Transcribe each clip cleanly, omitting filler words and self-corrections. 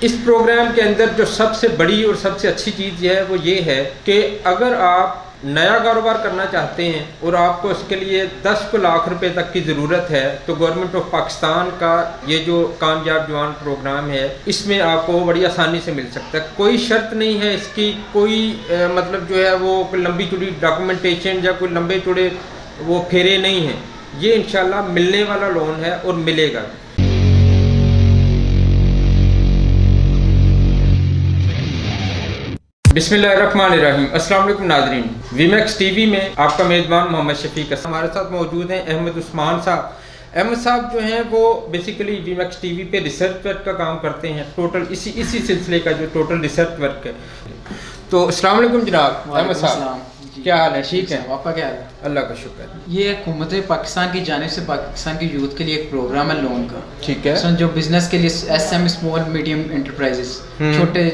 इस प्रोग्राम के अंदर जो सबसे बड़ी और सबसे अच्छी चीज़ है वो ये है कि अगर आप नया कारोबार करना चाहते हैं और आपको इसके लिए 10 लाख रुपए तक की ज़रूरत है, तो गवर्नमेंट ऑफ पाकिस्तान का ये जो कामयाब जवान प्रोग्राम है इसमें आपको बड़ी आसानी से मिल सकता है। कोई शर्त नहीं है इसकी, कोई मतलब जो है वो लंबी चौड़ी डॉक्यूमेंटेशन या कोई लंबे चौड़े वो फेरे नहीं हैं। ये इंशाल्लाह मिलने वाला लोन है और मिलेगा। बिस्मिल्लाहिर्रहमानिर्रहीम। अस्सलाम वालेकुम नाज़रीन, वीमैक्स टीवी में आपका मेज़बान मोहम्मद शफीक। हमारे साथ मौजूद हैं अहमद उस्मान साहब। अहमद साहब जो हैं वो बेसिकली वीमैक्स टीवी पे रिसर्च वर्क का काम करते हैं, टोटल इसी सिलसिले का जो टोटल रिसर्च वर्क है। तो अस्सलाम वालेकुम जनाब अहमद साहब, क्या हाल है? ठीक है, आपका क्या हाल है? अल्लाह का शुक्र। ये हुकूमत पाकिस्तान की जानिब से पाकिस्तान की यूथ के लिए एक प्रोग्राम है लोन का। ठीक है। जो बिजनेस के लिए एसएम स्मॉल मीडियम एंटरप्राइजेस,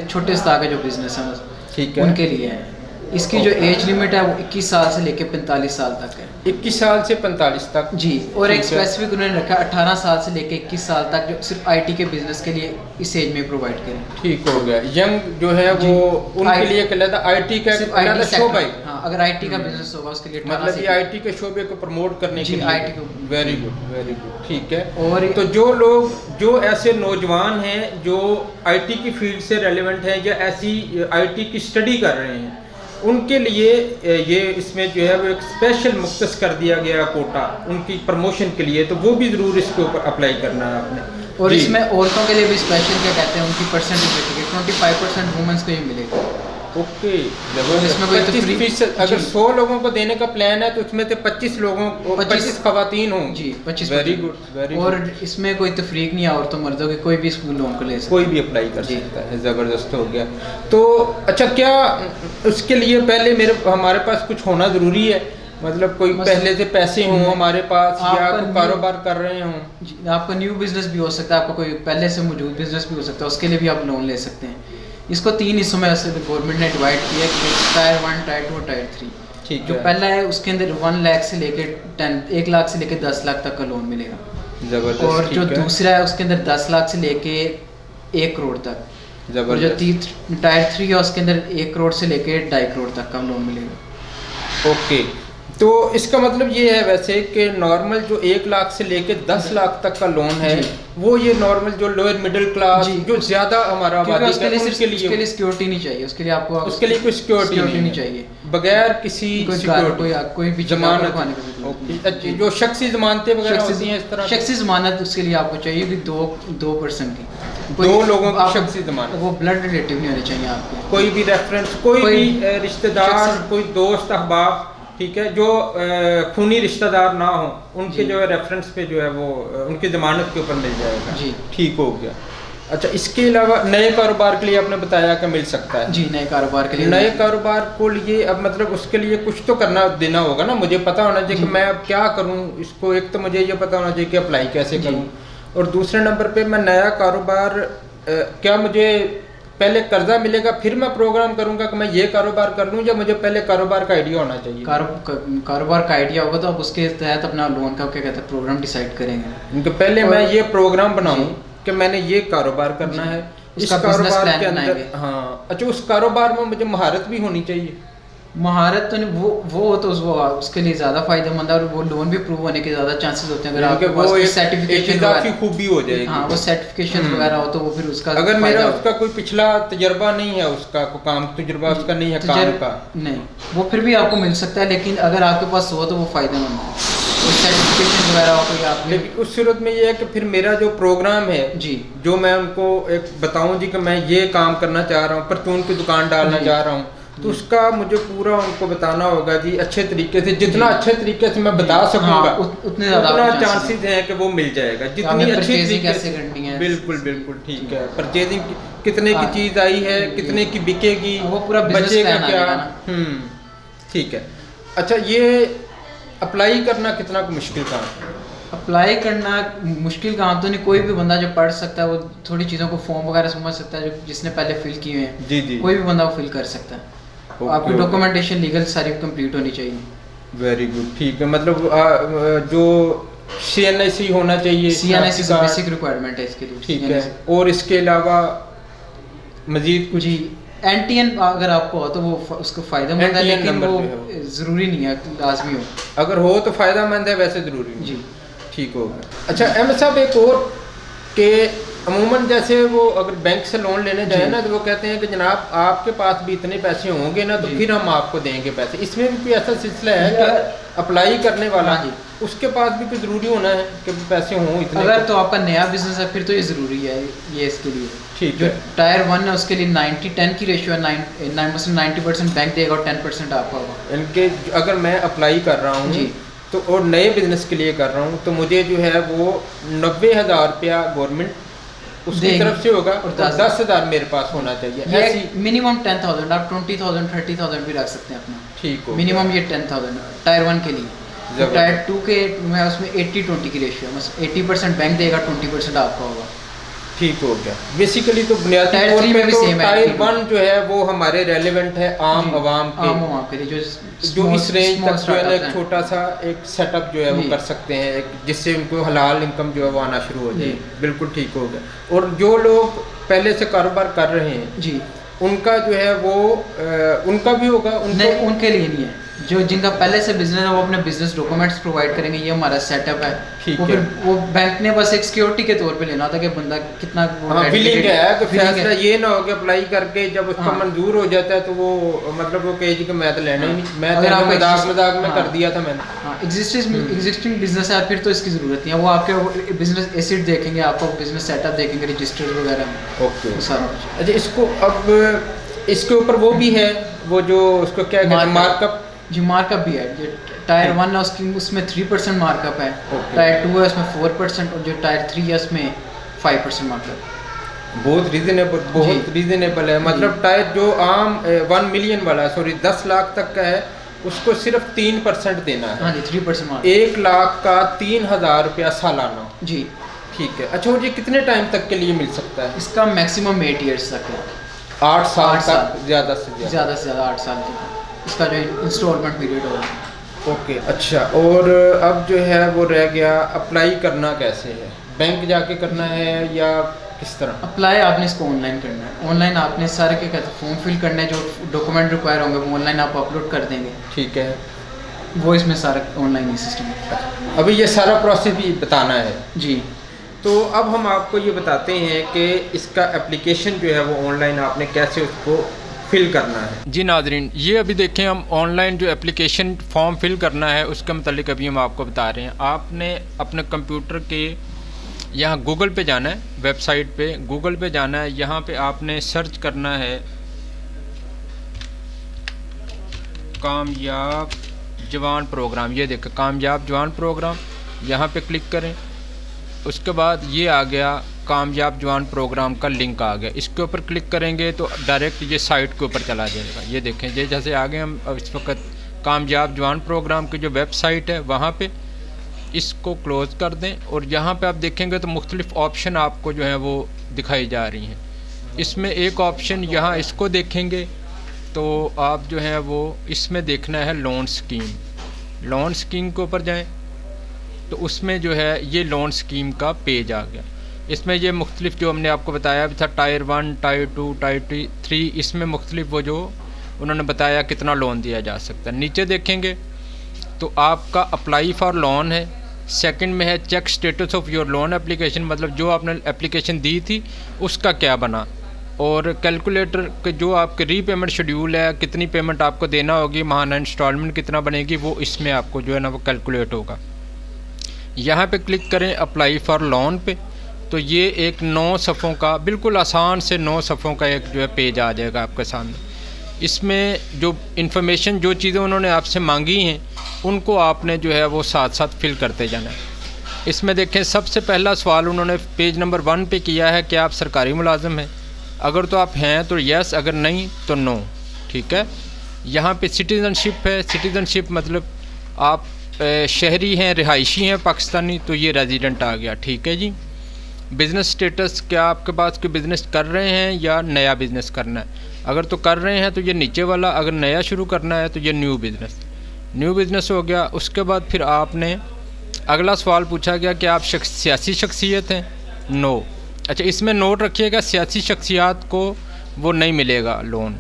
छोटे स्तर के जो बिजनेस है ठीक है, उनके लिए है। इसकी जो एज लिमिट है वो 21 साल से लेकर 45 साल तक है। 21 साल से 45 तक जी, और एक स्पेसिफिक उन्होंने रखा 18 साल से लेकर 21 साल तक, जो सिर्फ आईटी के बिजनेस के लिए इस एज में प्रोवाइड करें। ठीक हो गया। यंग जो है वो उनके लिए कहलाता आईटी का शोबा। हाँ, अगर आईटी का बिजनेस होगा उसके लिए मतलब ये आईटी के शोबे को प्रमोट करने के लिए आईटी को। वेरी गुड, ठीक है। और तो जो लोग जो ऐसे नौजवान हैं जो आईटी की फील्ड से रेलेवेंट हैं या ऐसी आईटी की स्टडी कर रहे हैं, उनके लिए ये इसमें जो है वो एक स्पेशल मुख्तस कर दिया गया कोटा उनकी प्रमोशन के लिए, तो वो भी ज़रूर इसके ऊपर अप्लाई करना है आपने। और इसमें औरतों के लिए भी स्पेशल क्या कहते हैं, उनकी परसेंटेज 25% वुमेंस को ही मिलेगा। ओके, इसमें कोई 25%। अगर 100 लोगों को देने का प्लान है तो उसमें से 25 लोगों को 25 खवातीन हों। जी, 25। Very good. और इसमें कोई तफरीक नहीं है औरतों मर्दों की, कोई भी इस लोन को ले सकता है, कोई भी अप्लाई कर सकता है। ज़बरदस्त हो गया। तो अच्छा, क्या उसके लिए पहले हमारे पास कुछ होना ज़रूरी है? मतलब कोई पहले से पैसे हों हमारे पास या कोई कारोबार कर रहे हों? आपका न्यू बिजनेस भी हो सकता है, आपका कोई पहले से मौजूद बिजनेस भी हो सकता है, उसके लिए भी आप लोन ले सकते हैं। इसको 3 हिस्सों में ऐसे गवर्नमेंट ने डिवाइड किया है, टायर 1, टायर 2 और टायर 3। ठीक है। जो पहला है उसके अंदर 1 लाख से लेकर 1 लाख से लेकर 10 लाख तक का लोन मिलेगा। जबरदस्त। और जो दूसरा है उसके अंदर 10 लाख से लेके 1 करोड़ तक। और जो टायर 3 है उसके अंदर 1 करोड़ से लेके 2.5 करोड़ तक का लोन मिलेगा। ओके, तो इसका मतलब ये है वैसे कि नॉर्मल जो 1 लाख से लेके 10 लाख तक का लोन है वो ये नॉर्मल जो लोअर मिडिल क्लास जो ज्यादा हमारा उसके लिए सिक्योरिटी नहीं चाहिए, उसके लिए आपको उसके लिए कोई सिक्योरिटी नहीं चाहिए, बगैर किसी कोई भी जमानत। जो शख्सी जमानतें वगैरह होती हैं इस तरह शख्सी जमानत उसके लिए आपको चाहिए कि 2% की, 2 लोगों की शख्सी जमानत। वो ब्लड रिलेटिव नहीं होने चाहिए आपके, कोई भी रेफरेंस, कोई भी रिश्तेदार, कोई दोस्त अहबाब, ठीक है, जो खूनी रिश्तेदार ना हो, उनके जो है रेफरेंस पे जो है वो उनकी ज़मानत के ऊपर मिल जाएगा। जी, ठीक हो गया। अच्छा, इसके अलावा नए कारोबार के लिए आपने बताया कि मिल सकता है? जी, नए कारोबार के लिए। नए कारोबार को लिए अब मतलब उसके लिए कुछ तो करना देना होगा ना, मुझे पता होना चाहिए कि मैं अब क्या करूँ इसको। एक तो मुझे ये पता होना चाहिए कि अप्लाई कैसे करूँ, और दूसरे नंबर पे मैं नया कारोबार क्या मुझे पहले कर्जा मिलेगा फिर मैं प्रोग्राम करूंगा कि मैं ये कारोबार कर लूं, या मुझे पहले कारोबार का आइडिया होना चाहिए? कारोबार का आइडिया होगा तो आप उसके तहत अपना लोन का क्या कहते हैं प्रोग्राम डिसाइड करेंगे। उनके पहले मैं ये प्रोग्राम बनाऊं कि मैंने ये कारोबार करना है, इस कारोबार के अंदर। हाँ, अच्छा, उस कारोबार में मुझे महारत भी होनी चाहिए? महारत तो नहीं, वो तो उसके लिए ज़्यादा फायदेमंद है, और वो लोन भी अप्रूव होने के ज़्यादा चांसेस होते हैं अगर आपके पास कोई सर्टिफिकेशन काफ़ी खूबी हो जाएगी। हाँ, वो सर्टिफिकेशन वगैरह हो तो वो फिर उसका, अगर मेरा उसका कोई पिछला तजर्बा नहीं है, उसका कोई काम तजर्बा उसका नहीं है काम का, नहीं, वो फिर भी आपको मिल सकता है, लेकिन अगर आपके पास हो तो वो फायदेमंद है, सर्टिफिकेशन वगैरह हो कोई आप। लेकिन उस सूरत में ये है कि फिर मेरा जो प्रोग्राम है जी, जो मैं उनको एक बताऊं जी कि मैं ये काम करना चाह रहा हूँ, परचून की दुकान डालना चाह रहा हूँ, तो उसका मुझे पूरा उनको बताना होगा जी अच्छे तरीके से, जितना अच्छे तरीके से मैं बता सकूंगा उतने ज़्यादा चांसेस हैं कि वो मिल जाएगा, जितनी अच्छी तरीके से करनी है। बिल्कुल ठीक है। परचेजिंग कितने की चीज़ आई है, कितने की बिकेगी, वो पूरा बचेगा क्या। ठीक है। अच्छा, ये अप्लाई करना कितना मुश्किल काम है? अप्लाई करना मुश्किल काम तो नहीं, कोई भी बंदा जो पढ़ सकता है वो थोड़ी चीज़ों को फॉर्म वगैरह समझ सकता है, जो जिसने पहले फिल किए हैं। जी, कोई भी बंदा वो फिल कर सकता है। आपकी डॉक्यूमेंटेशन लीगल सारी कंप्लीट होनी चाहिए। वेरी गुड, ठीक है। मतलब जो CNIC होना चाहिए, CNIC बेसिक रिक्वायरमेंट है इसके लिए। ठीक है। और इसके अलावा मजीद कुछ? जी, NTN अगर आपको हो तो वो उसको फ़ायदेमंद है, लेकिन वो ज़रूरी नहीं है लाजमी हो। अगर हो तो फ़ायदेमंद है, वैसे ज़रूरी नहीं। जी, ठीक हो गया। अच्छा अहमद साहब, एक और के अमूमन जैसे वो अगर बैंक से लोन लेने जाए ना, तो वो कहते हैं कि जनाब आपके पास भी इतने पैसे होंगे ना तो फिर हम आपको देंगे पैसे। इसमें भी कोई ऐसा सिलसिला है कि अप्लाई करने वाला उसके पास भी कोई ज़रूरी होना है कि पैसे हों इतने? अगर तो आपका नया बिजनेस है फिर तो ये ज़रूरी है, ये इसके लिए। ठीक जो है। टायर 1 है उसके लिए 90-10 की रेशियो है, 90% बैंक देगा और 10% आपका होगा। इनके अगर मैं अप्लाई कर रहा हूँ तो और नए बिजनेस के लिए कर रहा हूँ तो मुझे जो है वो 90,000 रुपया गवर्नमेंट उसकी तरफ से होगा और 10,000 मेरे पास होना चाहिए। ऐसी मिनिमम 10,000, आप 20,000 30,000 भी रख सकते हैं अपना। ठीक हो, मिनिमम ये 10,000 टायर 1 के लिए। तो टायर 2 के में उसमें 80-20 की रेशियो है, 80% बैंक देगा, 20% आपका होगा। ठीक हो गया। बेसिकली तो बुनियादी तौर पे तो टायर 1 जो है वो हमारे रेलेवेंट है आम आवाम के लिए, जो इस रेंज तक जो है ना एक छोटा सा एक सेटअप जो है वो कर सकते हैं, जिससे उनको हलाल इनकम जो है वो आना शुरू हो जाए। बिल्कुल ठीक हो गया। और जो लोग पहले से कारोबार कर रहे हैं जी, उनका जो है वो उनका भी होगा? उनके लिए नहीं है। जो जिनका पहले से बिजनेस है वो अपने बिजनेस डॉक्यूमेंट्स प्रोवाइड करेंगे, ये हमारा सेटअप है। ठीक है। फिर वो बैंक ने बस एक सिक्योरिटी के तौर पे लेना था कि बंदा कितना फीलिंग है कि फैसला ये ना हो कि अप्लाई करके जब उसका मंजूर हो जाता है तो वो मतलब वो कहे कि मैं तो लेना ही नहीं, मैं तो मजाक में कर दिया था मैंने। एग्जिस्टिंग बिजनेस है फिर तो इसकी जरूरत नहीं है। वो आपके बिजनेस एसेट देखेंगे, आपका बिजनेस सेटअप देखेंगे, रजिस्टर्स वगैरह। ओके, सारा। अच्छा इसको अब इसके ऊपर वो भी है वो जो उसको क्या कहते हैं मार्कअप? जी, मार्कअप भी है। जो टायर 1 है उसमें 3% मार्कअप है, टायर 2 है उसमें 4% और जो टायर 3 है उसमें 5% मार्कअप। बहुत रीजनेबल है। मतलब टायर जो आम 1 मिलियन वाला 10 लाख तक का है उसको सिर्फ 3% देना है। हाँ जी, 3%। 1 लाख का 3,000 रुपया सालाना। जी ठीक है। अच्छा ये कितने टाइम तक के लिए मिल सकता है? इसका मैक्सिमम 8 ईयर्स तक है। 8 साल तक ज़्यादा से ज़्यादा 8 साल तक इसका जो इंस्टॉलमेंट पीरियड होगा। ओके, अच्छा। और अब जो है वो रह गया अप्लाई करना कैसे है? बैंक जाके करना है या किस तरह? अप्लाई आपने इसको ऑनलाइन करना है। ऑनलाइन आपने सारे के कहते फॉर्म फिल करना है, जो डॉक्यूमेंट रिक्वायर होंगे वो ऑनलाइन आप अपलोड कर देंगे। ठीक है, वो इसमें सारा ऑनलाइन ही सिस्टम है। अभी ये सारा प्रोसेस भी बताना है जी। तो अब हम आपको ये बताते हैं कि इसका एप्लीकेशन जो है वो ऑनलाइन आपने कैसे उसको फिल करना है। जी नाज़रीन, ये अभी देखें हम ऑनलाइन जो एप्लीकेशन फॉर्म फिल करना है उसके मतलब अभी हम आपको बता रहे हैं। आपने अपने कंप्यूटर के यहाँ गूगल पे जाना है, वेबसाइट पे गूगल पे जाना है। यहाँ पे आपने सर्च करना है कामयाब जवान प्रोग्राम। ये देखें कामयाब जवान प्रोग्राम, यहाँ पे क्लिक करें। उसके बाद ये आ गया कामयाब जवान प्रोग्राम का लिंक आ गया। इसके ऊपर क्लिक करेंगे तो डायरेक्ट ये साइट के ऊपर चला जाएगा। ये देखें ये जैसे आगे हम इस वक्त कामयाब जवान प्रोग्राम की जो वेबसाइट है वहाँ पे इसको क्लोज़ कर दें। और यहाँ पे आप देखेंगे तो मुख्तलिफ़ ऑप्शन आपको जो है वो दिखाई जा रही हैं। इसमें एक ऑप्शन यहाँ इसको देखेंगे तो आप जो है वो इसमें देखना है लोन स्कीम। लोन स्कीम के ऊपर जाएँ तो उसमें जो है ये लोन स्कीम का पेज आ गया। इसमें ये मुख्तलिफ जो हमने आपको बताया भी था टायर 1, टायर 2, टायर 3, इसमें मुख्तलिफ वो जो उन्होंने बताया कितना लोन दिया जा सकता है। नीचे देखेंगे तो आपका अप्लाई फॉर लोन है। सेकंड में है check status of your loan application, मतलब जो आपने एप्लीकेशन दी थी उसका क्या बना। और कैलकुलेटर के जो आपके रीपेमेंट शेड्यूल है, कितनी पेमेंट आपको देना होगी, माहाना इंस्टॉलमेंट कितना बनेगी, वो इसमें आपको जो है ना वो कैलकुलेट होगा। यहाँ पे क्लिक करें अप्लाई फॉर लोन पे तो ये एक 9 सफ़ों का बिल्कुल आसान से 9 सफ़ों का एक जो है पेज आ जाएगा आपके सामने। इसमें जो इन्फॉर्मेशन जो चीज़ें उन्होंने आपसे मांगी हैं उनको आपने जो है वो साथ साथ फिल करते जाना है। इसमें देखें सबसे पहला सवाल उन्होंने पेज नंबर 1 पे किया है कि आप सरकारी मुलाजिम हैं। अगर तो आप हैं तो यस, अगर नहीं तो नो। ठीक है। यहाँ पे सिटीज़नशिप है। सिटीज़नशिप मतलब आप शहरी हैं, रिहायशी हैं पाकिस्तानी, तो ये रेजिडेंट आ गया। ठीक है जी। बिज़नेस स्टेटस, क्या आपके पास कोई बिज़नेस कर रहे हैं या नया बिज़नेस करना है। अगर तो कर रहे हैं तो ये नीचे वाला, अगर नया शुरू करना है तो ये न्यू बिज़नेस हो गया। उसके बाद फिर आपने अगला सवाल पूछा गया कि आप सियासी शख्सियत हैं। नो। अच्छा, इसमें नोट रखिएगा सियासी शख्सियात को वो नहीं मिलेगा लोन।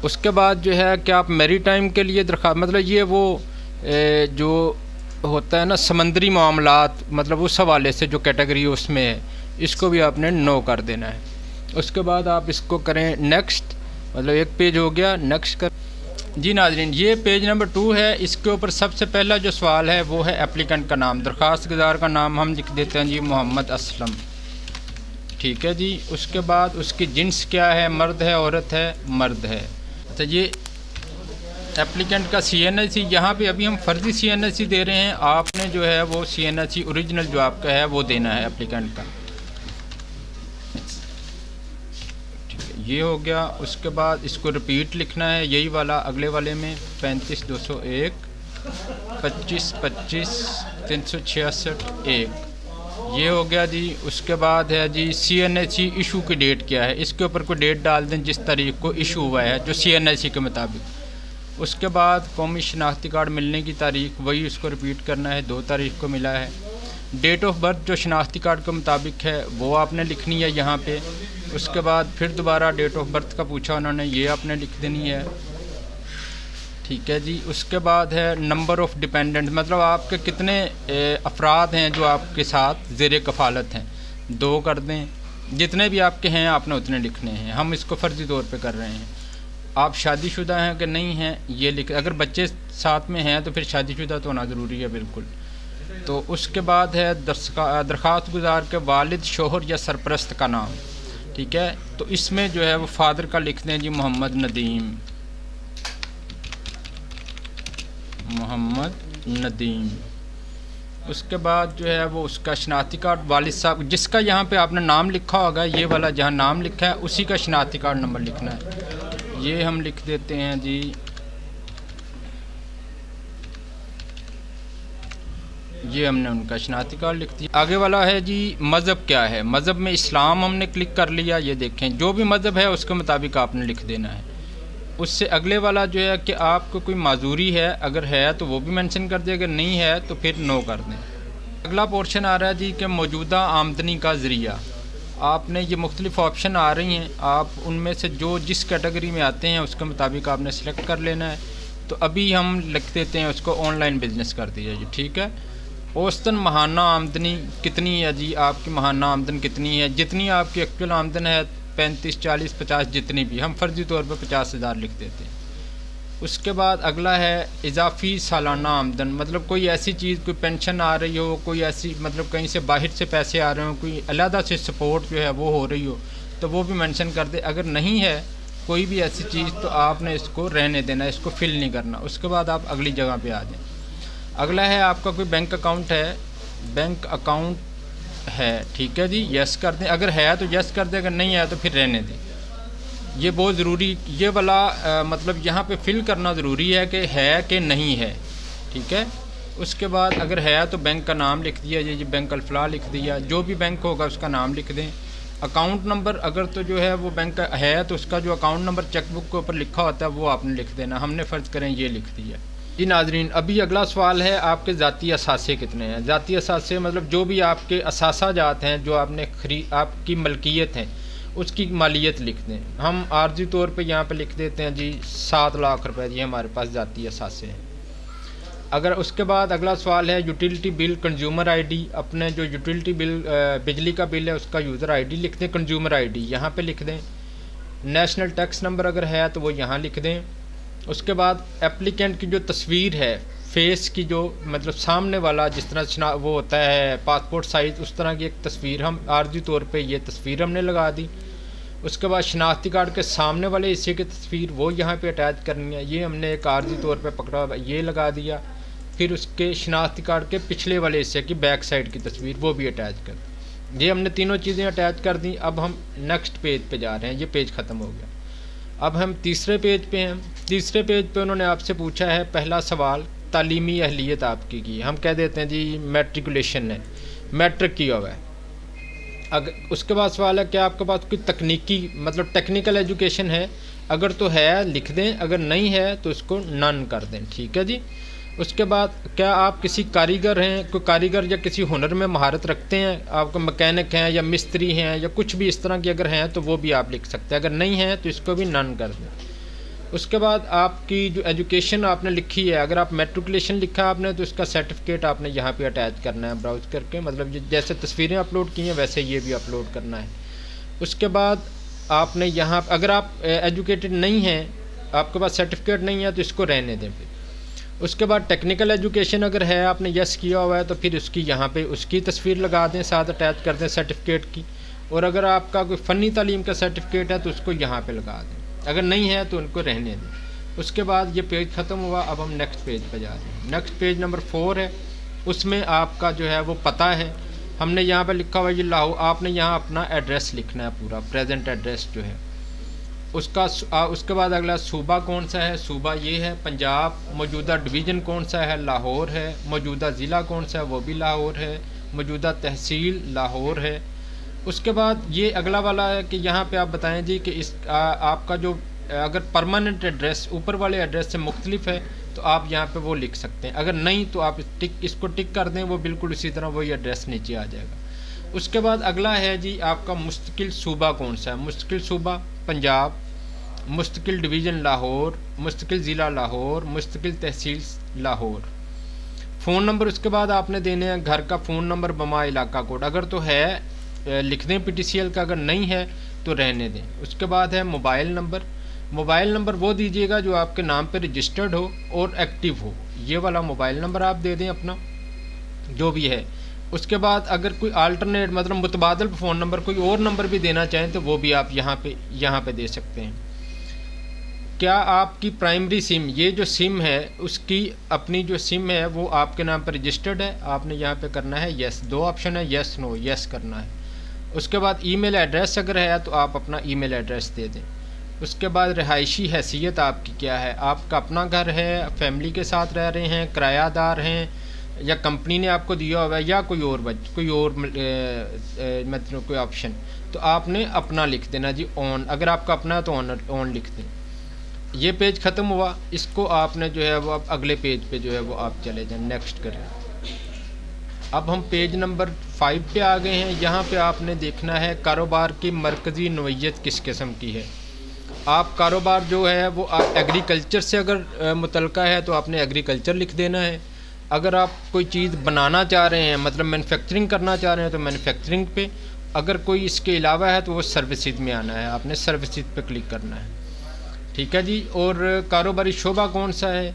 उसके बाद जो है कि आप मैरी टाइम के लिए दरख्वास्त, मतलब ये वो जो होता है ना समंदरी मामलात, मतलब उस हवाले से जो कैटेगरी उसमें है, इसको भी आपने नो कर देना है। उसके बाद आप इसको करें नेक्स्ट, मतलब एक पेज हो गया, नेक्स्ट कर। जी नाज़रीन, ये पेज नंबर 2 है। इसके ऊपर सबसे पहला जो सवाल है वो है एप्लीकेंट का नाम। दरख्वास्त गुजार का नाम हम लिख देते हैं जी मोहम्मद असलम, ठीक है जी। उसके बाद उसकी जिन्स क्या है, मर्द है औरत है, मर्द है। अच्छा, ये एप्लीकेंट का CNSE, यहाँ पे अभी हम फर्जी CNSE दे रहे हैं, आपने जो है वो CNSE ओरिजिनल जो आपका है वो देना है एप्लीकेंट का, ठीक है। ये हो गया। उसके बाद इसको रिपीट लिखना है, यही वाला अगले वाले में 35,201 25 366 1, ये हो गया जी। उसके बाद है जी CNSE इशू की डेट क्या है, इसके ऊपर कोई डेट डाल दें जिस तारीख को इशू हुआ है जो CNSE के मुताबिक। उसके बाद कौमी शनाख्ती कार्ड मिलने की तारीख, वही उसको रिपीट करना है, 2 तारीख को मिला है। डेट ऑफ बर्थ जो शनाख्ती कार्ड के मुताबिक है वो आपने लिखनी है यहाँ पे। उसके बाद फिर दोबारा डेट ऑफ बर्थ का पूछा उन्होंने, ये आपने लिख देनी है, ठीक है जी। उसके बाद है नंबर ऑफ़ डिपेंडेंट, मतलब आपके कितने अफराद हैं जो आपके साथ ज़ेर कफ़ालत हैं, 2 कर दें। जितने भी आपके हैं आपने उतने लिखने हैं, हम इसको फ़र्ज़ी तौर पे कर रहे हैं। आप शादीशुदा हैं कि नहीं हैं ये लिख, अगर बच्चे साथ में हैं तो फिर शादीशुदा तो होना ज़रूरी है बिल्कुल। तो उसके बाद है दरख्वास्त गुजार के वालिद, शोहर या सरपरस्त का नाम, ठीक है। तो इसमें जो है वो फादर का लिख दें जी मोहम्मद नदीम, मोहम्मद नदीम। उसके बाद जो है वो उसका शनाख्ती कार्ड, वालिद साहब जिसका यहाँ पे आपने नाम लिखा होगा, ये वाला जहाँ नाम लिखा है उसी का शनाख्ती कार्ड नंबर लिखना है। ये हम लिख देते हैं जी, ये हमने उनका शनाख्ती कार्ड लिख दिया। आगे वाला है जी मज़हब क्या है, मज़हब में इस्लाम हमने क्लिक कर लिया। ये देखें जो भी मज़हब है उसके मुताबिक आपने लिख देना है। उससे अगले वाला जो है कि आपको कोई माजूरी है, अगर है तो वो भी मेंशन कर दें, अगर नहीं है तो फिर नो कर दें। अगला पोर्शन आ रहा है जी कि मौजूदा आमदनी का ज़रिया। आपने ये मुख्तलिफ़ ऑप्शन आ रही हैं, आप उनमें से जो जिस कैटेगरी में आते हैं उसके मुताबिक आपने सेलेक्ट कर लेना है। तो अभी हम लिख देते हैं उसको ऑनलाइन बिज़नेस कर दिया जी, ठीक है। औसतन माहाना आमदनी कितनी है जी, आपकी माहाना आमदन कितनी है, जितनी आपकी एक्चुअल आमदन है 35, 40, 50 जितनी भी, हम फर्जी तौर पर 50,000 लिख देते हैं। उसके बाद अगला है इजाफ़ी सालाना आमदन, मतलब कोई ऐसी चीज़, कोई पेंशन आ रही हो, कोई ऐसी मतलब कहीं से बाहर से पैसे आ रहे हो, कोई अलहदा से सपोर्ट जो है वो हो रही हो तो वो भी मेंशन कर दे। अगर नहीं है कोई भी ऐसी चीज़ तो आपने इसको रहने देना, इसको फिल नहीं करना। उसके बाद आप अगली जगह पे आ जाएं। अगला है आपका कोई बैंक अकाउंट है, बैंक अकाउंट है, ठीक है जी, यस कर दें। अगर है तो यस कर दें, अगर नहीं है तो फिर रहने दें। ये बहुत ज़रूरी, ये वाला मतलब यहाँ पे फिल करना ज़रूरी है कि है कि नहीं है, ठीक है। उसके बाद अगर है तो बैंक का नाम लिख दिया, ये बैंक अल-फलाह लिख दिया, जो भी बैंक होगा उसका नाम लिख दें। अकाउंट नंबर अगर तो जो है वो बैंक का है तो उसका जो अकाउंट नंबर चेकबुक के ऊपर लिखा होता है वो आपने लिख देना। हमने फ़र्ज़ करें ये लिख दिया जी। नाज़रीन, अभी अगला सवाल है आपके ज़ाती असासे कितने हैं। ज़ाती असासे मतलब जो भी आपके असासा जात हैं, जो आपने आपकी मलकियत हैं, उसकी मालियत लिख दें। हम आर्जी तौर पे यहाँ पे लिख देते हैं जी 7 लाख रुपए जी हमारे पास ज़ाती असासे हैं। अगर उसके बाद अगला सवाल है यूटिलिटी बिल कंज्यूमर आईडी, अपने जो यूटिलिटी बिल बिजली का बिल है उसका यूज़र आईडी लिख दें, कंज्यूमर आईडी यहाँ पे लिख दें। नेशनल टैक्स नंबर अगर है तो वो यहाँ लिख दें। उसके बाद एप्लीकेंट की जो तस्वीर है, फेस की जो मतलब सामने वाला जिस तरह वो होता है पासपोर्ट साइज़, उस तरह की एक तस्वीर हम आर्जी तौर पे ये तस्वीर हमने लगा दी। उसके बाद शनाख्ती कार्ड के सामने वाले हिस्से की तस्वीर वो यहाँ पे अटैच करनी है, ये हमने एक आर्जी तौर पे पकड़ा ये लगा दिया। फिर उसके शनाख्ती कार्ड के पिछले वाले हिस्से की बैक साइड की तस्वीर वो भी अटैच कर दी। ये हमने तीनों चीज़ें अटैच कर दी। अब हम नेक्स्ट पेज पे जा रहे हैं, ये पेज ख़त्म हो गया। अब हम तीसरे पेज पे हैं। तीसरे पेज पे उन्होंने आपसे पूछा है पहला सवाल, तालीमी अहलियत आपकी की, हम कह देते हैं जी मैट्रिकुलेशन है, मैट्रिक किया हुआ है। अगर उसके बाद सवाल है क्या आपके पास कोई तकनीकी मतलब टेक्निकल एजुकेशन है, अगर तो है लिख दें, अगर नहीं है तो इसको नन कर दें, ठीक है जी। उसके बाद क्या आप किसी कारीगर हैं, कोई कारीगर या किसी हुनर में महारत रखते हैं, आपको मैकेनिक हैं या मिस्त्री हैं या कुछ भी इस तरह की अगर हैं तो वो भी आप लिख सकते हैं। अगर नहीं है तो इसको भी नन कर दें। उसके बाद आपकी जो एजुकेशन आपने लिखी है, अगर आप मैट्रिकुलेशन लिखा है आपने तो इसका सर्टिफिकेट आपने यहाँ पे अटैच करना है ब्राउज करके, मतलब जैसे तस्वीरें अपलोड की हैं वैसे ये भी अपलोड करना है। उसके बाद आपने यहाँ अगर आप एजुकेटेड नहीं हैं, आपके पास सर्टिफिकेट नहीं है तो इसको रहने दें फिर। उसके बाद टेक्निकल एजुकेशन अगर है, आपने यस किया हुआ है तो फिर उसकी यहाँ पे उसकी तस्वीर लगा दें, साथ अटैच कर दें सर्टिफिकेट की। और अगर आपका कोई फ़नी तालीम का सर्टिफिकेट है तो उसको यहाँ पे लगा दें, अगर नहीं है तो उनको रहने दें। उसके बाद ये पेज ख़त्म हुआ, अब हम नेक्स्ट पेज पर जा रहे हैं। नेक्स्ट पेज नंबर 4 है, उसमें आपका जो है वो पता है, हमने यहाँ पर लिखा हुआ ये लाहौर, आपने यहाँ अपना एड्रेस लिखना है पूरा, प्रेजेंट एड्रेस जो है उसका। उसके बाद अगला सूबा कौन सा है, सूबा ये है पंजाब। मौजूदा डिवीज़न कौन सा है, लाहौर है। मौजूदा ज़िला कौन सा है, वो भी लाहौर है। मौजूदा तहसील लाहौर है। उसके बाद ये अगला वाला है कि यहाँ पे आप बताएं जी कि इस आपका जो अगर परमानेंट एड्रेस ऊपर वाले एड्रेस से मुख्तलिफ है तो आप यहाँ पे वो लिख सकते हैं, अगर नहीं तो आप इसको टिक कर दें, वो बिल्कुल इसी तरह वही एड्रेस नीचे आ जाएगा। उसके बाद अगला है जी आपका मुस्तकिल सूबा कौन सा है, मुस्तकिल सूबा पंजाब, मुस्तकिल डिवीज़न लाहौर, मुस्तकिल ज़िला लाहौर, मुस्तकिल तहसील लाहौर। फ़ोन नंबर उसके बाद आपने देने हैं घर का फ़ोन नंबर बमा इलाका कोड, अगर तो है लिख दें PTCL का, अगर नहीं है तो रहने दें। उसके बाद है मोबाइल नंबर, मोबाइल नंबर वो दीजिएगा जो आपके नाम पे रजिस्टर्ड हो और एक्टिव हो, ये वाला मोबाइल नंबर आप दे दें अपना जो भी है। उसके बाद अगर कोई अल्टरनेट मतलब मुतबादल फ़ोन नंबर कोई और नंबर भी देना चाहें तो वो भी आप यहाँ पे दे सकते हैं। क्या आपकी प्राइमरी सिम, ये जो सिम है उसकी अपनी जो सिम है वो आपके नाम पर रजिस्टर्ड है, आपने यहाँ पे करना है यस। 2 ऑप्शन है, यस नो, यस करना है। उसके बाद ईमेल एड्रेस अगर है तो आप अपना ईमेल एड्रेस दे दें। उसके बाद रिहायशी हैसियत आपकी क्या है, आपका अपना घर है, फैमिली के साथ रह रहे हैं, किरायादार हैं, या कंपनी ने आपको दिया हुआ है, या कोई और मतलब कोई ऑप्शन, तो आपने अपना लिख देना जी ऑन, अगर आपका अपना है तो ऑन लिख दें। ये पेज ख़त्म हुआ, इसको आपने जो है वो अब अगले पेज पे जो है वो आप चले जाएं, नेक्स्ट करें। अब हम पेज नंबर 5 पे आ गए हैं। यहाँ पे आपने देखना है कारोबार की मरकज़ी नोयत किस किस्म की है। आप कारोबार जो है वो एग्रीकल्चर से अगर मुतल्लिक़ है तो आपने एग्रीकल्चर लिख देना है। अगर आप कोई चीज़ बनाना चाह रहे हैं मतलब मैन्युफैक्चरिंग करना चाह रहे हैं तो मैन्युफैक्चरिंग पे, अगर कोई इसके अलावा है तो वो सर्विसेज में आना है, आपने सर्विसेज पे क्लिक करना है, ठीक है जी। और कारोबारी शोबा कौन सा है,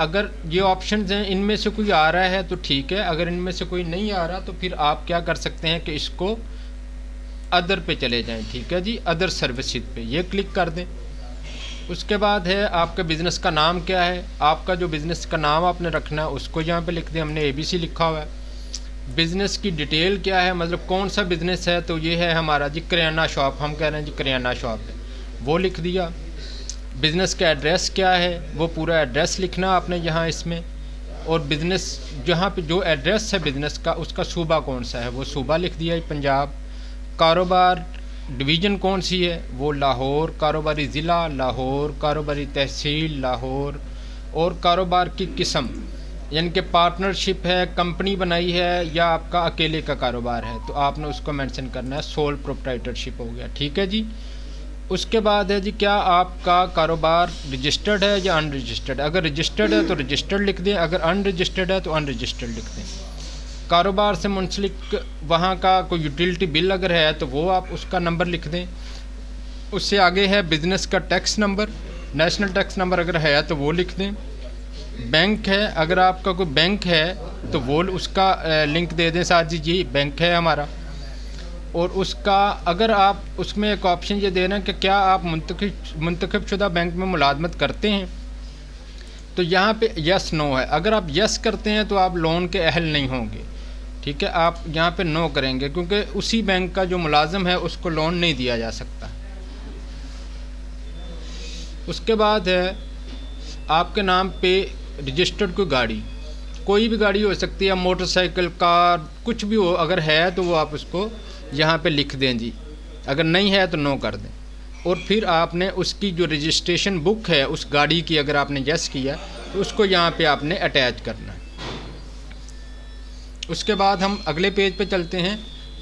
अगर ये ऑप्शंस हैं इनमें से कोई आ रहा है तो ठीक है, अगर इनमें से कोई नहीं आ रहा तो फिर आप क्या कर सकते हैं कि इसको अदर पे चले जाएं, ठीक है जी, अदर सर्विसेज पे ये क्लिक कर दें। उसके बाद है आपके बिज़नेस का नाम क्या है, आपका जो बिज़नेस का नाम आपने रखना है उसको यहाँ पे लिख दें, हमने ABC लिखा हुआ है। बिज़नेस की डिटेल क्या है, मतलब कौन सा बिज़नेस है, तो ये है हमारा जी किराना शॉप, हम कह रहे हैं जी किराना शॉप है, वो लिख दिया। बिज़नेस का एड्रेस क्या है, वो पूरा एड्रेस लिखना आपने यहाँ इसमें, और बिज़नेस जहाँ पे जो एड्रेस है बिज़नेस का उसका सूबा कौन सा है, वो सूबा लिख दिया पंजाब। कारोबार डिवीज़न कौन सी है, वो लाहौर। कारोबारी ज़िला लाहौर, कारोबारी तहसील लाहौर। और कारोबार की किस्म यानी कि पार्टनरशिप है, कंपनी बनाई है, या आपका अकेले का कारोबार है, तो आपने उसको मेंशन करना है, सोल प्रोप्राइटरशिप हो गया, ठीक है जी। उसके बाद है जी क्या आपका कारोबार रजिस्टर्ड है या अनरजिस्टर्ड, अगर रजिस्टर्ड है तो रजिस्टर्ड लिख दें, अगर अनरजिस्टर्ड है तो अनरजिस्टर्ड लिख दें। कारोबार से मुंसलिक वहाँ का कोई यूटिलिटी बिल अगर है तो वो आप उसका नंबर लिख दें। उससे आगे है बिज़नेस का tax number, national tax number अगर है तो वो लिख दें। बैंक है, अगर आपका कोई बैंक है तो वो उसका लिंक दे दें साथ जी बैंक है हमारा। और उसका अगर आप उसमें एक ऑप्शन ये दे रहे हैं कि क्या आप मुंतखब शुदा बैंक में मुलाजमत करते हैं, तो यहाँ पे यस नो है। अगर आप यस करते हैं तो आप लोन के अहल नहीं होंगे, ठीक है, आप यहाँ पे नो करेंगे क्योंकि उसी बैंक का जो मुलाजिम है उसको लोन नहीं दिया जा सकता। उसके बाद है आपके नाम पे रजिस्टर्ड कोई भी गाड़ी हो सकती है, मोटरसाइकिल, कार, कुछ भी हो, अगर है तो वो आप उसको यहाँ पे लिख दें जी, अगर नहीं है तो नो कर दें। और फिर आपने उसकी जो रजिस्ट्रेशन बुक है उस गाड़ी की, अगर आपने यस किया तो उसको यहाँ पे आपने अटैच करना है। उसके बाद हम अगले पेज पे चलते हैं।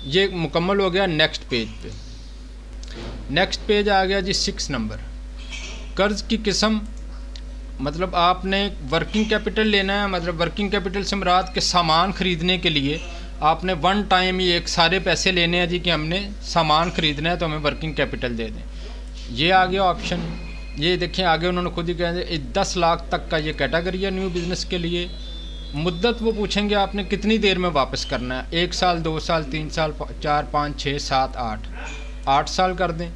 ये मुकम्मल हो गया। नेक्स्ट पेज पे, नेक्स्ट पेज आ गया जी 6 नंबर। कर्ज़ की किस्म, मतलब आपने वर्किंग कैपिटल लेना है, मतलब वर्किंग कैपिटल से मुराद के सामान ख़रीदने के लिए आपने वन टाइम ही एक सारे पैसे लेने हैं जी कि हमने सामान ख़रीदना है तो हमें वर्किंग कैपिटल दे दें। ये आ गया ऑप्शन। ये देखें आगे उन्होंने खुद ही कहा 10 लाख तक का ये कैटेगरी है न्यू बिज़नेस के लिए। मुद्दत वो पूछेंगे आपने कितनी देर में वापस करना है, 1 साल, 2 साल, 3 साल, 4, 5, 6, 7, 8 साल कर दें।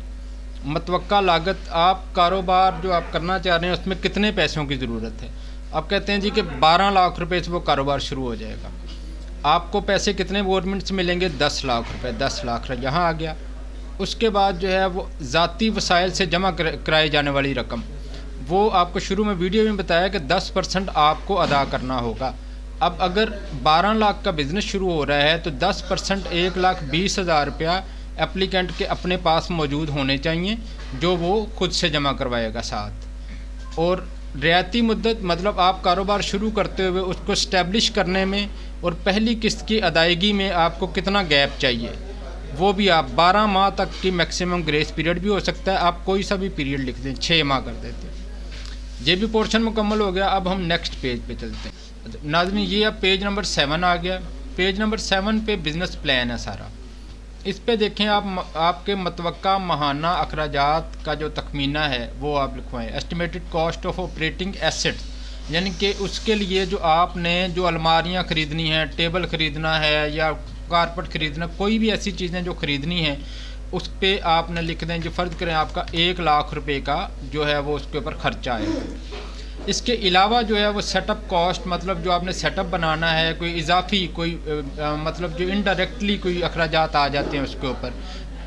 मतवक्का लागत, आप कारोबार जो आप करना चाह रहे हैं उसमें कितने पैसों की ज़रूरत है। आप कहते हैं जी कि 12 लाख रुपए से वो कारोबार शुरू हो जाएगा। आपको पैसे कितने गवर्नमेंट से मिलेंगे, 10 लाख रुपए। 10 लाख यहाँ आ गया। उसके बाद जो है वो ज़ाती वसाइल से जमा कराई जाने वाली रकम, वो आपको शुरू में वीडियो में बताया कि 10% आपको अदा करना होगा। अब अगर 12 लाख का बिज़नेस शुरू हो रहा है तो 10% 1,20,000 रुपया एप्लीकेंट के अपने पास मौजूद होने चाहिए, जो वो खुद से जमा करवाएगा साथ। और रियायती मुद्दत, मतलब आप कारोबार शुरू करते हुए उसको इस्टेब्लिश करने में और पहली किस्त की अदायगी में आपको कितना गैप चाहिए, वो भी आप 12 माह तक की मैक्सिमम ग्रेस पीरियड भी हो सकता है। आप कोई सा भी पीरियड लिख दें, 6 माह कर देते हैं। ये भी पोर्शन मुकम्मल हो गया। अब हम नेक्स्ट पेज पे चलते हैं। नाज़रीन, ये अब पेज नंबर 7 आ गया। पेज नंबर 7 पे बिज़नेस प्लान है सारा। इस पे देखें आप, आपके मतवक्का माहाना अखराजात का जो तखमीना है वो आप लिखवाएं। Estimated cost of operating assets, यानी कि उसके लिए जो आपने जो अलमारियाँ ख़रीदनी हैं, टेबल ख़रीदना है या कारपेट ख़रीदना, कोई भी ऐसी चीज़ें जो ख़रीदनी हैं उस पे आपने लिख दें, जो फ़र्ज़ करें आपका 1 लाख रुपए का जो है वो उसके ऊपर ख़र्चा आएगा। इसके अलावा जो है वो सेटअप कॉस्ट, मतलब जो आपने सेटअप बनाना है, कोई इजाफी कोई मतलब जो इनडायरेक्टली कोई अखराजात आ जाते हैं उसके ऊपर,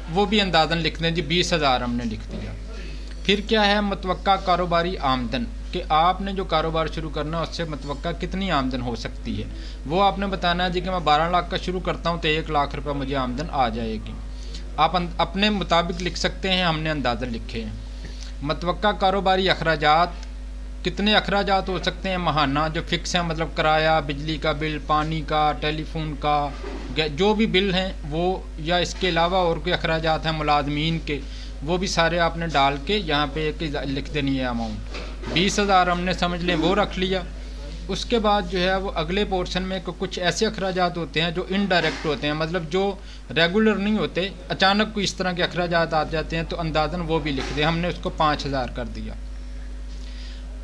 वो भी अंदाज़न लिख दें जी 20,000 हमने लिख दिया। फिर क्या है, मतवक्का कारोबारी आमदन, कि आपने जो कारोबार शुरू करना है उससे मतवक्का कितनी आमदन हो सकती है, वो आपने बताना है जी कि मैं 12 लाख का शुरू करता हूँ तो 1 लाख रुपये मुझे आमदन आ जाएगी। आप अपने मुताबिक लिख सकते हैं, हमने अंदाज़ा लिखे हैं। मतवक्का कारोबारी अखराजात, कितने अखराजात हो सकते हैं माहाना, जो फिक्स हैं, मतलब किराया, बिजली का बिल, पानी का, टेलीफोन का, जो भी बिल हैं वो, या इसके अलावा और कोई अखराजात हैं मुलाजमीन के, वो भी सारे आपने डाल के यहाँ पे एक लिख देनी है अमाउंट। 20,000 हमने समझ लें वो रख लिया। उसके बाद जो है वो अगले पोर्शन में कुछ ऐसे अखराजात होते हैं जो इनडायरेक्ट होते हैं, मतलब जो रेगुलर नहीं होते, अचानक कोई इस तरह के अखराजात आ जाते हैं तो अंदाज़न वो भी लिख दें। हमने उसको 5,000 कर दिया।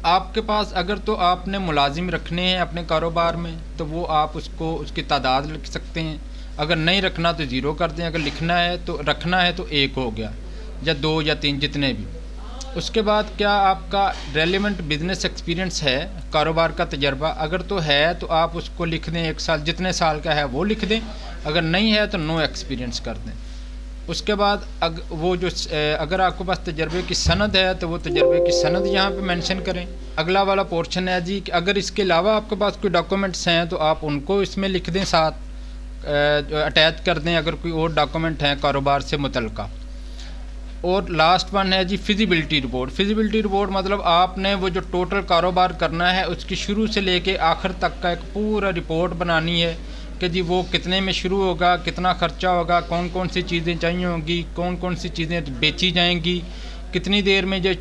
आपके पास अगर तो आपने मुलाजिम रखने हैं अपने कारोबार में तो वो आप उसको उसकी तादाद लिख सकते हैं। अगर नहीं रखना तो 0 कर दें। अगर लिखना है तो रखना है तो 1 हो गया, या 2 या 3, जितने भी। उसके बाद क्या आपका रेलिवेंट बिजनेस एक्सपीरियंस है, कारोबार का तजर्बा, अगर तो है तो आप उसको लिख दें 1 साल, जितने साल का है वो लिख दें। अगर नहीं है तो नो एक्सपीरियंस कर दें। उसके बाद अगर आपके पास तजर्बे की सनद है तो वो तजर्बे की सनद यहाँ पे मेंशन करें। अगला वाला पोर्शन है जी कि अगर इसके अलावा आपके पास कोई डॉक्यूमेंट्स हैं तो आप उनको इसमें लिख दें, साथ अटैच कर दें अगर कोई और डॉक्यूमेंट हैं कारोबार से मुतल्लिका। और लास्ट वन है जी फिजिबिलिटी रिपोर्ट। फिजिबिलिटी रिपोर्ट मतलब आपने वो जो टोटल कारोबार करना है उसकी शुरू से लेके आखिर तक का एक पूरा रिपोर्ट बनानी है कि जी वो कितने में शुरू होगा, कितना ख़र्चा होगा, कौन कौन सी चीज़ें चाहिए होंगी, कौन कौन सी चीज़ें बेची जाएंगी, कितनी देर में जो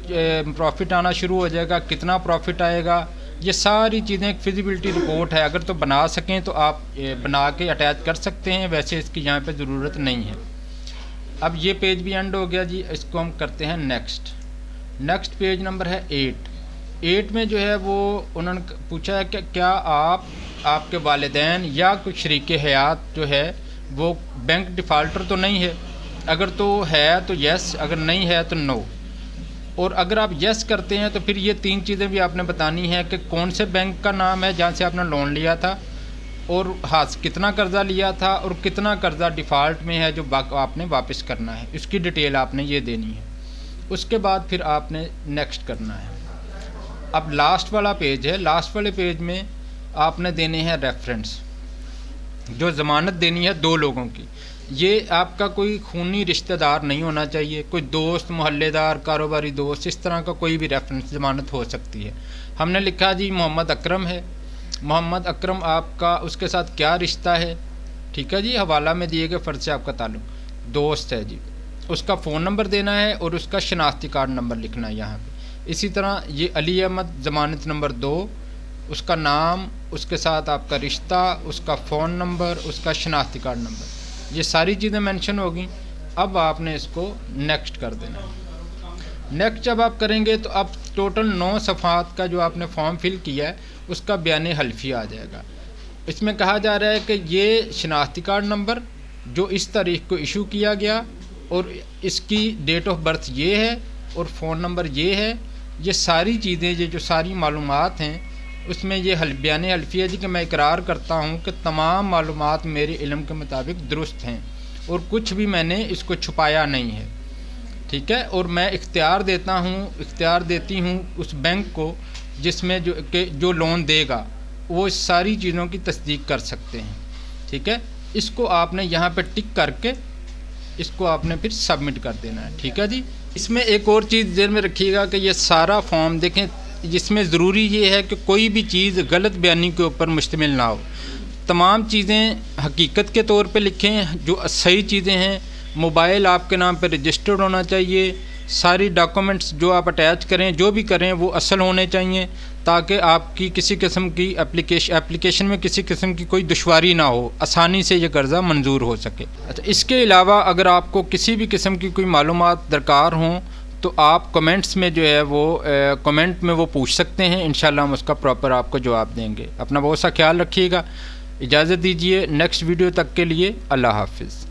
प्रॉफिट आना शुरू हो जाएगा, कितना प्रॉफिट आएगा। ये सारी चीज़ें एक फिजिबिलिटी रिपोर्ट है। अगर तो बना सकें तो आप बना के अटैच कर सकते हैं, वैसे इसकी यहाँ पे ज़रूरत नहीं है। अब ये पेज भी एंड हो गया जी। इसको हम करते हैं नेक्स्ट पेज नंबर है 8 में जो है वो उन्होंने पूछा है कि क्या आपके वालिदैन या कोई शरीक हयात जो है वो बैंक डिफ़ाल्टर तो नहीं है। अगर तो है तो यस, अगर नहीं है तो नो। और अगर आप यस करते हैं तो फिर ये 3 चीज़ें भी आपने बतानी है कि कौन से बैंक का नाम है जहाँ से आपने लोन लिया था, और हाँ कितना कर्ज़ा लिया था, और कितना कर्ज़ा डिफ़ॉल्ट में है जो आपने वापस करना है, इसकी डिटेल आपने ये देनी है। उसके बाद फिर आपने नेक्स्ट करना है। अब लास्ट वाला पेज है। लास्ट वाले पेज में आपने देने हैं रेफरेंस, जो ज़मानत देनी है 2 लोगों की। ये आपका कोई खूनी रिश्तेदार नहीं होना चाहिए, कोई दोस्त, मोहल्लेदार, कारोबारी दोस्त, इस तरह का कोई भी रेफरेंस ज़मानत हो सकती है। हमने लिखा जी मोहम्मद अकरम है, मोहम्मद अकरम आपका उसके साथ क्या रिश्ता है, ठीक है जी, हवाला में दिए गए फ़र्ज़ से आपका ताल्लुक़, दोस्त है जी, उसका फ़ोन नंबर देना है और उसका शनाख्ती कार्ड नंबर लिखना है यहाँ पे। इसी तरह ये अली अहमद ज़मानत नंबर 2, उसका नाम, उसके साथ आपका रिश्ता, उसका फ़ोन नंबर, उसका शनाख्ती कार्ड नंबर, ये सारी चीज़ें मेंशन होगी। अब आपने इसको नेक्स्ट कर देना है। नेक्स्ट जब आप करेंगे तो अब टोटल 9 सफ़हात का जो आपने फॉर्म फिल किया है उसका बयान हल्फी आ जाएगा। इसमें कहा जा रहा है कि ये शनाख्ती कार्ड नंबर जो इस तारीख को इशू किया गया और इसकी डेट ऑफ बर्थ ये है और फ़ोन नंबर ये है, ये सारी चीज़ें, ये जो सारी मालूमात हैं उसमें ये बयान हल्फी है जी कि मैं इकरार करता हूँ कि तमाम मालूमात मेरे इल्म के मुताबिक दुरुस्त हैं और कुछ भी मैंने इसको छुपाया नहीं है, ठीक है। और मैं इख्तियार देती हूँ उस बैंक को जिसमें जो लोन देगा वो इस सारी चीज़ों की तस्दीक कर सकते हैं, ठीक है। इसको आपने यहाँ पे टिक करके इसको आपने फिर सबमिट कर देना है, ठीक है जी। इसमें एक और चीज़ ध्यान में रखिएगा कि ये सारा फॉर्म देखें, जिसमें ज़रूरी ये है कि कोई भी चीज़ गलत बयानी के ऊपर मुश्तमिल ना हो। तमाम चीज़ें हकीकत के तौर पे लिखें, जो सही चीज़ें हैं। मोबाइल आपके नाम पे रजिस्टर्ड होना चाहिए, सारी डॉक्यूमेंट्स जो आप अटैच करें, जो भी करें वो असल होने चाहिए, ताकि आपकी किसी किस्म की एप्लीकेशन में किसी किस्म की कोई दुश्वारी ना हो, आसानी से ये कर्ज़ा मंजूर हो सके। अच्छा, इसके अलावा अगर आपको किसी भी किस्म की कोई मालूमात दरकार हों तो आप कमेंट्स में जो है वो कमेंट में वो पूछ सकते हैं, इंशाल्लाह हम उसका प्रॉपर आपको जवाब देंगे। अपना बहुत सा ख्याल रखिएगा, इजाज़त दीजिए। नेक्स्ट वीडियो तक के लिए अल्लाह हाफ़िज़।